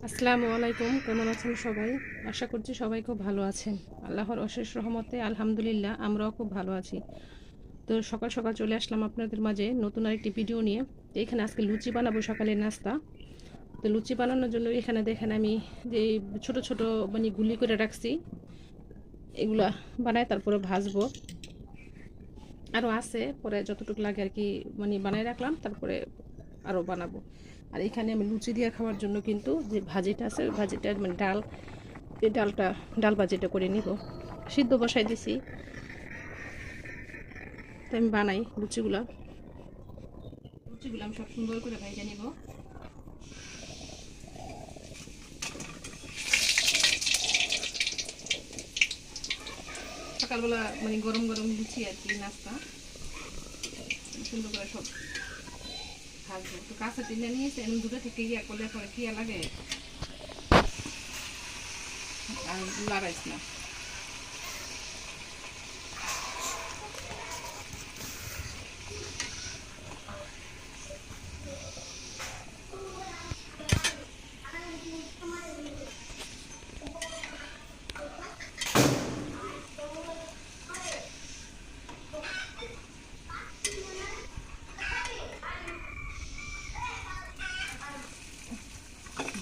আসসালামু আলাইকুম, কেমন আছেন সবাই? আশা করছি সবাই খুব ভালো আছেন। আল্লাহর অশেষ রহমতে আলহামদুলিল্লাহ আমরাও খুব ভালো আছি। তো সকাল সকাল চলে আসলাম আপনাদের মাঝে নতুন আরেকটি ভিডিও নিয়ে। তো এখানে আজকে লুচি বানাবো, সকালের নাস্তা। তো লুচি বানানোর জন্য এখানে দেখেন আমি যে ছোট ছোট গুলি করে রাখছি, এগুলা বানায় তারপরে ভাজবো। আরও আছে, পরে যতটুকু লাগে আর কি বানায় রাখলাম, তারপরে আরও বানাবো। আর এখানে আমি লুচি দিয়ে খাওয়ার জন্য কিন্তু যে ভাজিটা আছে, ওই ভাজিটা ডাল, এই ডাল ভাজিটা করে নিব। সিদ্ধ বসাই দিছি, তো আমি বানাই লুচিগুলা আমি সব সুন্দর করে ভেজে নিব। সকালবেলা গরম গরম লুচি আর কি নাস্তা, সুন্দর করে সব ভাজবো। তো কাঁচা টিনে নিয়েছে, এমন দূরে থেকে ইয়া করলে পরে কি লাগে আর লড়াইস না।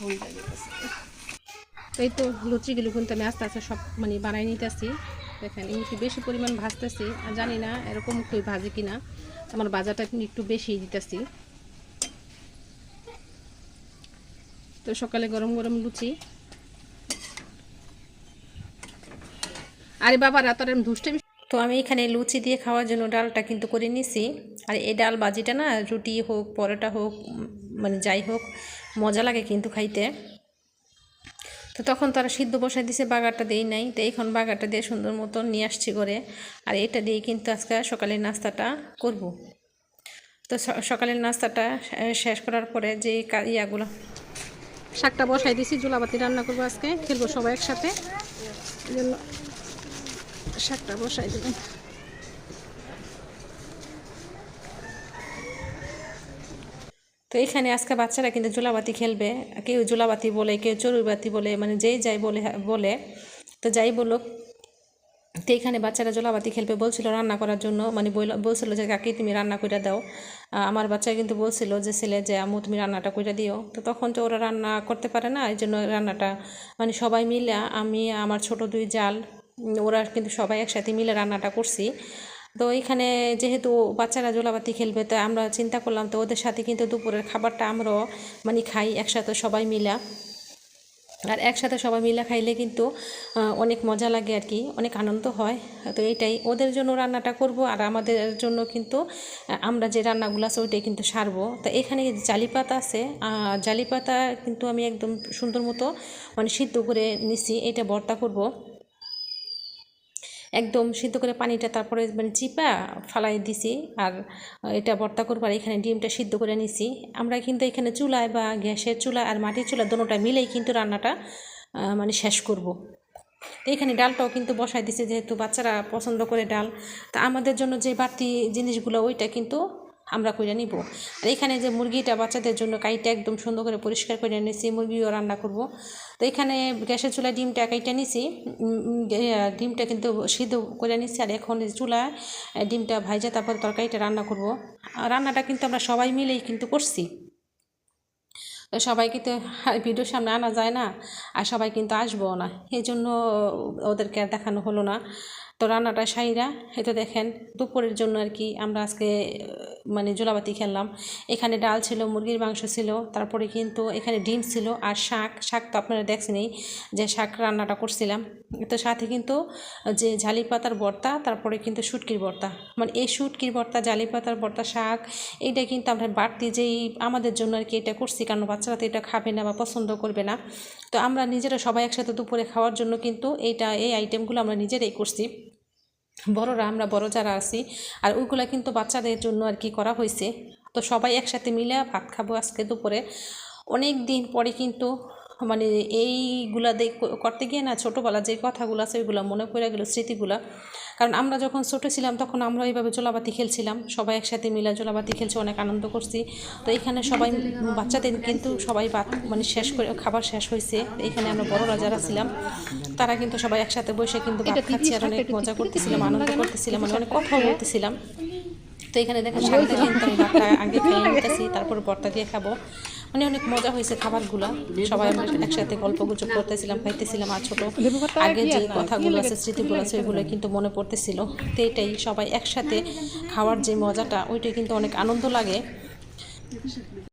হয়ে যাবে। তো এই তো লুচিগুলো কিন্তু আমি আস্তে আস্তে সব বানাই নিতেছি। দেখেন আমি একটু বেশি পরিমাণ ভাজতেছি, আর জানি না এরকম কেউ ভাজে কিনা। আমার বাজারটা কিন্তু একটু বেশি দিতেছি। তো সকালে গরম গরম লুচি। আরে বাবা রাত আর দুষ্টামি। তো আমি এখানে লুচি দিয়ে খাওয়ার জন্য ডালটা কিন্তু করে নিছি। আর এই ডাল বাজিটা না, রুটি হোক পরোটা হোক যাই হোক, মজা লাগে কিন্তু খাইতে। তো তখন তারা সিদ্ধ বসাই দিছে, বাগারটা দেই নাই। তো এখন বাগারটা দিয়ে সুন্দর মতন নিয়ে আসছি করে। আর এটা দিয়ে কিন্তু আজকে সকালের নাস্তাটা করব। তো সকালের নাস্তাটা শেষ করার পরে যে ইয়াগুলো, শাকটা বসাই দিছি, জুলাবাতি রান্না করবো আজকে, খেলবো সবাই একসাথে, এই জন্য শাকটা বসাই দেবেন। তো এখানে আজকে বাচ্চারা কিন্তু জুলাবাতি খেলবে। কেউ জুলাবাতি বলে, কেউ চড়ুইবাতি বলে, যেই যাই বলে বলে। তো যাই বলুক, তো এখানে বাচ্চারা জলাবাতি খেলবে, বলছিল রান্না করার জন্য, বলছিল যে কাকি তুমি রান্না করে দাও। আমার বাচ্চা কিন্তু বলছিল যে ছেলে, যে আম্মু তুমি রান্নাটা করে দিও। তো তখন তো ওরা রান্না করতে পারে না, এই জন্য রান্নাটা সবাই মিলে, আমি আমার ছোট দুই জাল, ওরা কিন্তু সবাই একসাথে মিলে রান্নাটা করছি। তো এখানে যেহেতু বাচ্চারা জলাবাতি খেলবে, তো আমরা চিন্তা করলাম তো ওদের সাথে কিন্তু দুপুরের খাবারটা আমরাও খাই একসাথে সবাই মিলা। আর একসাথে সবাই মিলে খাইলে কিন্তু অনেক মজা লাগে আর কি, অনেক আনন্দ হয়। তো এইটাই ওদের জন্য রান্নাটা করব, আর আমাদের জন্য কিন্তু আমরা যে রান্নাগুলো আছে ওইটাই কিন্তু সারবো। তো এখানে জালি পাতা আছে, জালি পাতা কিন্তু আমি একদম সুন্দর মতো সিদ্ধ করে নিছি, এটা ভর্তা করব। একদম সিদ্ধ করে পানিটা তারপরে চিপা ফালাই দিছি, আর এটা ভর্তা করবো। আর এখানে ডিমটা সিদ্ধ করে নিছি। আমরা কিন্তু এখানে চুলায় বা গ্যাসের চুলা আর মাটির চুলা দুটোটা মিলেই কিন্তু রান্নাটা শেষ করব। তো এখানে ডালটাও কিন্তু বসাই দিছি, যেহেতু বাচ্চারা পছন্দ করে ডাল। তা আমাদের জন্য যে বাড়তি জিনিসগুলো ওইটা কিন্তু আমরা করে নিব। আর এখানে যে মুরগিটা বাচ্চাদের জন্য কাইটা একদম সুন্দর করে পরিষ্কার করে নিছি, মুরগিও রান্না করব। তো এখানে গ্যাসের চুলায় ডিমটা কাইটা নিছি, ডিমটা কিন্তু সিদ্ধ করে নিছি। আর এখন চুলায় ডিমটা ভাইজা তারপর তরকারিটা রান্না করব। রান্নাটা কিন্তু আমরা সবাই মিলেই কিন্তু করছি। সবাইকে তো ভিডিওর সামনে আনা যায় না, আর সবাই কিন্তু আসবেও না, এই জন্য ওদেরকে আর দেখানো হলো না। তো রান্নাটা সাইরা এটা দেখেন দুপুরের জন্য আর কি আমরা আজকে জোলাবাতি খেললাম। এখানে ডাল ছিল, মুরগির মাংস ছিল, তারপরে কিন্তু এখানে ডিম ছিল, আর শাক তো আপনারা দেখছেনই যে শাক রান্নাটা করছিলাম। তো সাথে কিন্তু যে ঝালি পাতার ভর্তা, তারপরে কিন্তু শুটকির ভর্তা, এই শুটকির ভর্তা, জালি পাতার ভর্তা, শাক, এইটা কিন্তু আমরা বাড়তি যেই আমাদের জন্য আর কি এটা করছি, কারণ বাচ্চারা তো এটা খাবে না বা পছন্দ করবে না। তো আমরা নিজেরা সবাই একসাথে দুপুরে খাওয়ার জন্য কিন্তু এই আইটেমগুলো আমরা নিজেরাই করছি। বড়রা, আমরা বড় যারা আছি, আর ওইগুলো কিন্তু বাচ্চাদের জন্য আর কি করা হয়েছে। তো সবাই একসাথে মিলে ভাত খাবো আজকে দুপুরে। অনেক দিন পরে কিন্তু মানে এইগুলা করতে গিয়ে না ছোটোবেলা যে কথাগুলো আছে ওইগুলো মনে পড়ে গেলো, স্মৃতিগুলা। কারণ আমরা যখন ছোটো ছিলাম তখন আমরা এইভাবে জোলাবাতি খেলছিলাম, সবাই একসাথে মিলে জোলাবাতি খেলছি, অনেক আনন্দ করছি। তো এখানে সবাই বাচ্চাদের কিন্তু সবাই মানে শেষ করে খাবার শেষ হয়েছে। এখানে আমরা বড়রা যারা ছিলাম তারা কিন্তু সবাই একসাথে বসে কিন্তু ভাত খাচ্ছি আর অনেক মজা করতেছিলাম, আনন্দ করতেছিলাম, মানে অনেক কথাও বলতেছিলাম। তো এখানে দেখেন সাথে কিন্তু আমি ভাতটা আগে খেয়ে নিতেছি, তারপর ভর্তা দিয়ে খাবো। মানে অনেক মজা হয়েছে খাবারগুলো, সবাই আমরা একসাথে গল্প গুজব করতেছিলাম, খাইতেছিলাম। আর ছোটো আগে যে কথাগুলো আছে, স্মৃতিগুলো আছে, ওইগুলো কিন্তু মনে পড়তেছিল। তো এটাই সবাই একসাথে খাওয়ার যে মজাটা, ওইটাই কিন্তু অনেক আনন্দ লাগে।